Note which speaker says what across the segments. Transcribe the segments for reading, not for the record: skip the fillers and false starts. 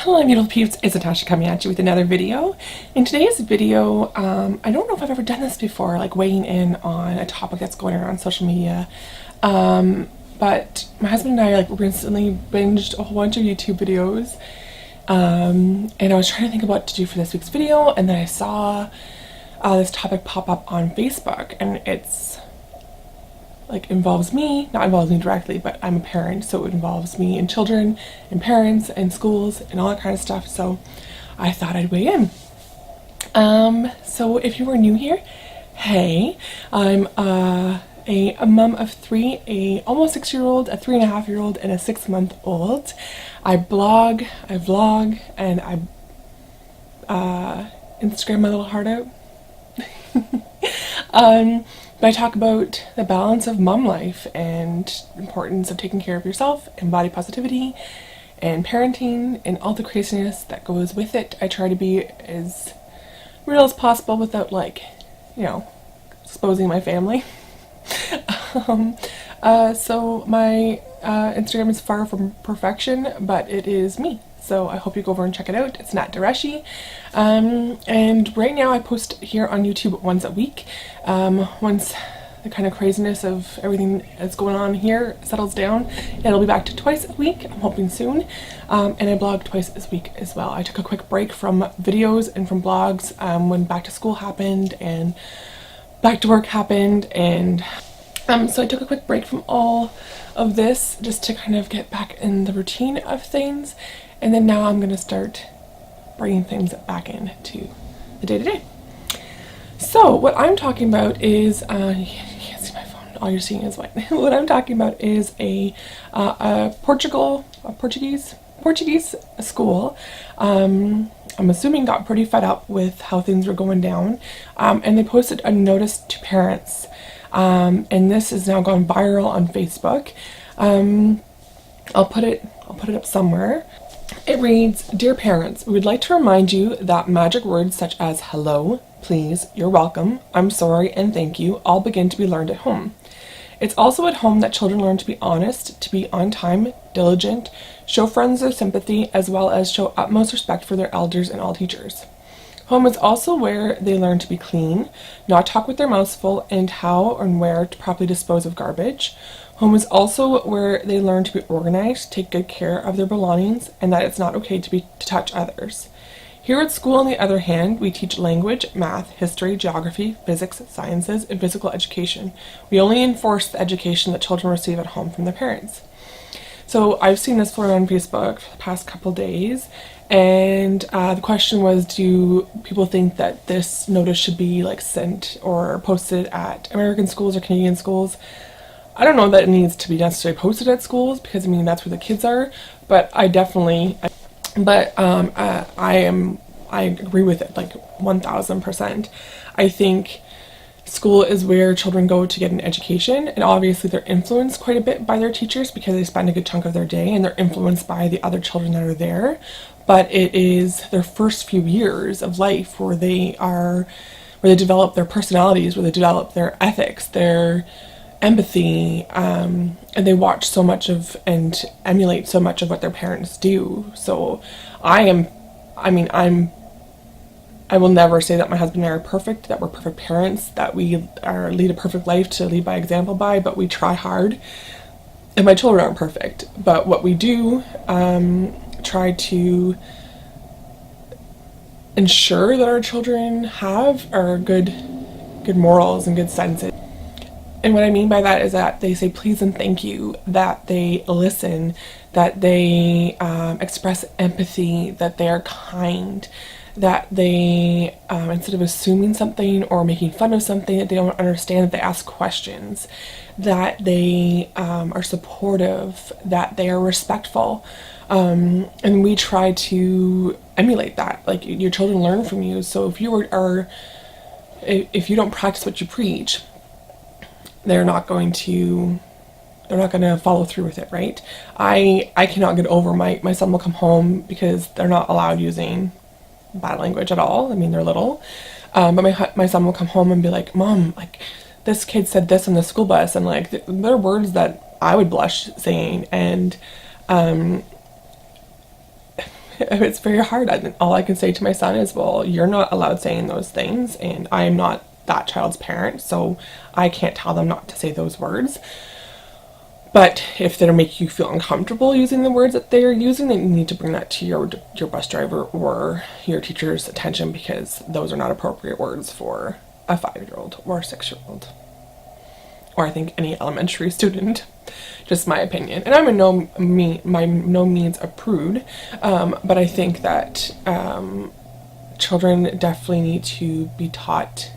Speaker 1: Hello beautiful peeps, it's Natasha coming at you with another video. In today's video, I don't know if I've ever done this before, like weighing in on a topic that's going around social media. But my husband and I like recently binged a whole bunch of YouTube videos. And I was trying to think about what to do for this week's video, and then I saw this topic pop up on Facebook, and it's like involves me, not involves me directly, but I'm a parent, so it involves me and children and parents and schools and all that kind of stuff. So I thought I'd weigh in. So if you are new here, hey, I'm a mom of three, a almost 6-year-old, a 3.5-year-old, and a 6-month-old. I blog, I vlog, and I Instagram my little heart out. But I talk about the balance of mom life and importance of taking care of yourself and body positivity and parenting and all the craziness that goes with it. I try to be as real as possible without, like, you know, exposing my family. So my Instagram is far from perfection, but it is me. So I hope you go over and check it out. It's Nat Dereshi. And right now I post here on YouTube once a week. Once the kind of craziness of everything that's going on here settles down, it'll be back to twice a week, I'm hoping soon. And I blog twice a week as well. I took a quick break from videos and from blogs when back to school happened and back to work happened, and so I took a quick break from all of this just to kind of get back in the routine of things. And then now I'm going to start bringing things back into the day-to-day. So what I'm talking about is, you can't see my phone, all you're seeing is white. What I'm talking about is a Portuguese school. I'm assuming got pretty fed up with how things were going down, and they posted a notice to parents, and this has now gone viral on Facebook. I'll put it up somewhere. It reads, "Dear parents, we would like to remind you that magic words such as hello, please, you're welcome, I'm sorry, and thank you all begin to be learned at home. It's also at home that children learn to be honest, to be on time, diligent, show friends their sympathy, as well as show utmost respect for their elders and all teachers. Home is also where they learn to be clean, not talk with their mouths full, and how and where to properly dispose of garbage. Home is also where they learn to be organized, take good care of their belongings, and that it's not okay to touch others. Here at school, on the other hand, we teach language, math, history, geography, physics, sciences, and physical education. We only enforce the education that children receive at home from their parents." So I've seen this floating on Facebook for the past couple days, and the question was, do people think that this notice should be like sent or posted at American schools or Canadian schools? I don't know that it needs to be necessarily posted at schools, because I mean that's where the kids are, but I agree with it like 1000%. I think school is where children go to get an education, and obviously they're influenced quite a bit by their teachers because they spend a good chunk of their day and they're influenced by the other children that are there. But it is their first few years of life where they develop their personalities, where they develop their ethics, their empathy, and they watch so much of and emulate so much of what their parents do. So I will never say that my husband and I are perfect, that we're perfect parents, that we lead a perfect life to lead by example by, but we try hard. And my children aren't perfect, but what we do, try to ensure that our children have are good morals and good senses. And what I mean by that is that they say please and thank you, that they listen, that they express empathy, that they are kind, that they, instead of assuming something or making fun of something that they don't understand, that they ask questions, that they are supportive, that they are respectful. And we try to emulate that. Like, your children learn from you. So if you don't practice what you preach, they're not going to follow through with it, right? I cannot get over my son will come home, because they're not allowed using bad language at all. I mean, they're little. But my son will come home and be like, "Mom, like, this kid said this on the school bus," and like they're words that I would blush saying, and it's very hard. All I can say to my son is, well, you're not allowed saying those things, and I am not that child's parent, so I can't tell them not to say those words. But if they make you feel uncomfortable using the words that they're using, then you need to bring that to your bus driver or your teacher's attention, because those are not appropriate words for a 5-year-old or a 6-year-old. Or I think any elementary student. Just my opinion. And I'm by no means a prude, but I think that children definitely need to be taught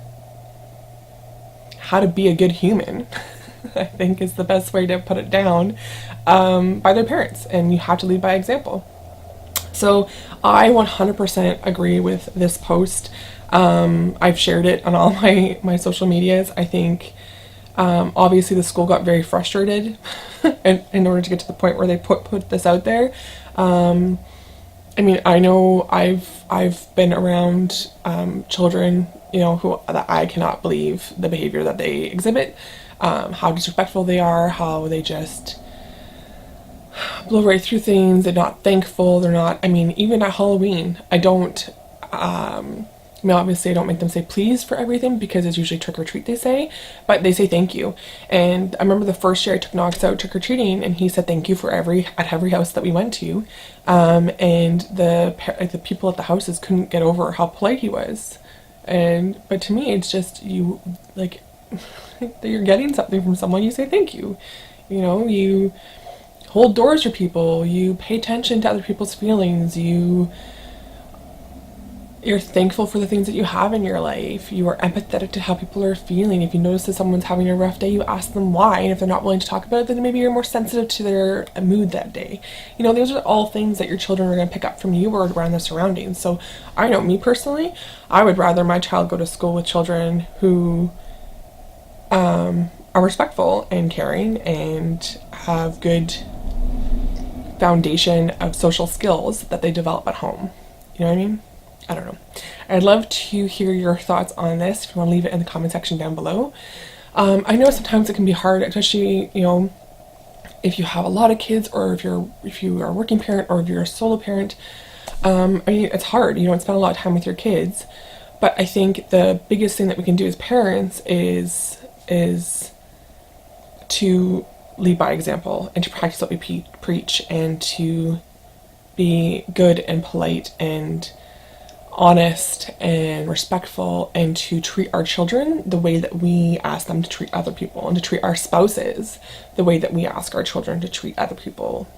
Speaker 1: how to be a good human. I think is the best way to put it down, by their parents, and you have to lead by example. So I 100% agree with this post. I've shared it on all my social medias. I think obviously the school got very frustrated in order to get to the point where they put this out there. I mean, I know I've been around children, who that I cannot believe the behavior that they exhibit. How disrespectful they are, how they just blow right through things. They're not thankful. They're not, even at Halloween, I don't, obviously I don't make them say please for everything, because it's usually trick or treat they say, but they say thank you. And I remember the first year I took Knox out trick or treating, and he said thank you at every house that we went to. And the people at the houses couldn't get over how polite he was. But to me, it's just, you, like, that you're getting something from someone, you say thank you. You hold doors for people, you pay attention to other people's feelings, you're thankful for the things that you have in your life, you are empathetic to how people are feeling. If you notice that someone's having a rough day, you ask them why, and if they're not willing to talk about it, then maybe you're more sensitive to their mood that day. Those are all things that your children are going to pick up from you or around their surroundings. So I know, me personally, I would rather my child go to school with children who are respectful and caring and have good foundation of social skills that they develop at home. You know what I mean? I don't know. I'd love to hear your thoughts on this. If you want to leave it in the comment section down below. I know sometimes it can be hard, especially, if you have a lot of kids, or if you are a working parent, or if you're a solo parent. It's hard, and spend a lot of time with your kids. But I think the biggest thing that we can do as parents is to lead by example, and to practice what we preach, and to be good and polite and honest and respectful, and to treat our children the way that we ask them to treat other people, and to treat our spouses the way that we ask our children to treat other people.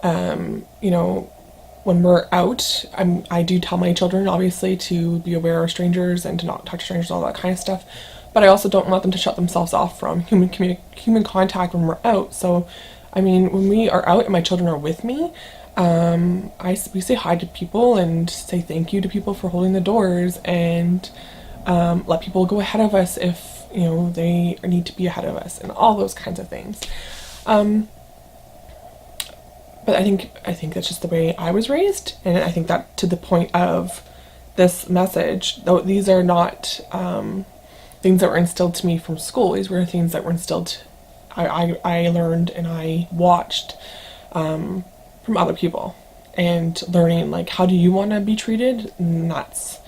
Speaker 1: When we're out, I do tell my children, obviously, to be aware of strangers and to not talk to strangers, all that kind of stuff. But I also don't want them to shut themselves off from human contact when we're out. So, when we are out and my children are with me, we say hi to people and say thank you to people for holding the doors, and let people go ahead of us if they need to be ahead of us, and all those kinds of things. But I think that's just the way I was raised, and I think that to the point of this message, though, these are not things that were instilled to me from school. These were things that were instilled, I learned and I watched from other people, and learning, like, how do you want to be treated? And that's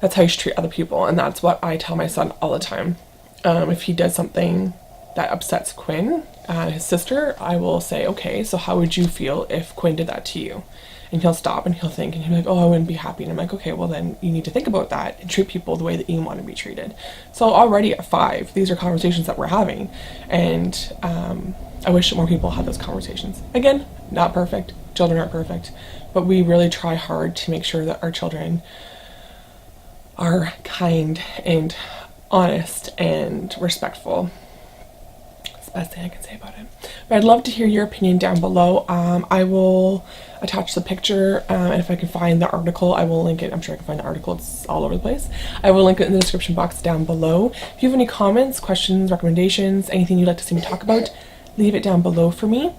Speaker 1: how you should treat other people, and that's what I tell my son all the time. If he does something that upsets Quinn, his sister, I will say, okay, so how would you feel if Quinn did that to you? And he'll stop and he'll think, and he'll be like, oh, I wouldn't be happy. And I'm like, okay, well then you need to think about that and treat people the way that you want to be treated. So already at 5, these are conversations that we're having, and I wish more people had those conversations. Again, not perfect, children aren't perfect, but we really try hard to make sure that our children are kind and honest and respectful. That's the best thing I can say about it. But I'd love to hear your opinion down below. I will attach the picture, and if I can find the article, I will link it. I'm sure I can find the article, it's all over the place. I will link it in the description box down below. If you have any comments, questions, recommendations, anything you'd like to see me talk about, leave it down below for me.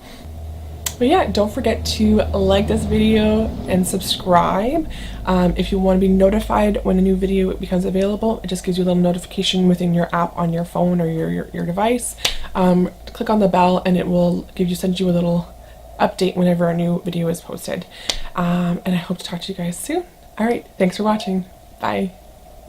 Speaker 1: But yeah, don't forget to like this video and subscribe. If you want to be notified when a new video becomes available, it just gives you a little notification within your app on your phone or your device. Click on the bell and it will send you a little update whenever a new video is posted. And I hope to talk to you guys soon. All right, thanks for watching. Bye.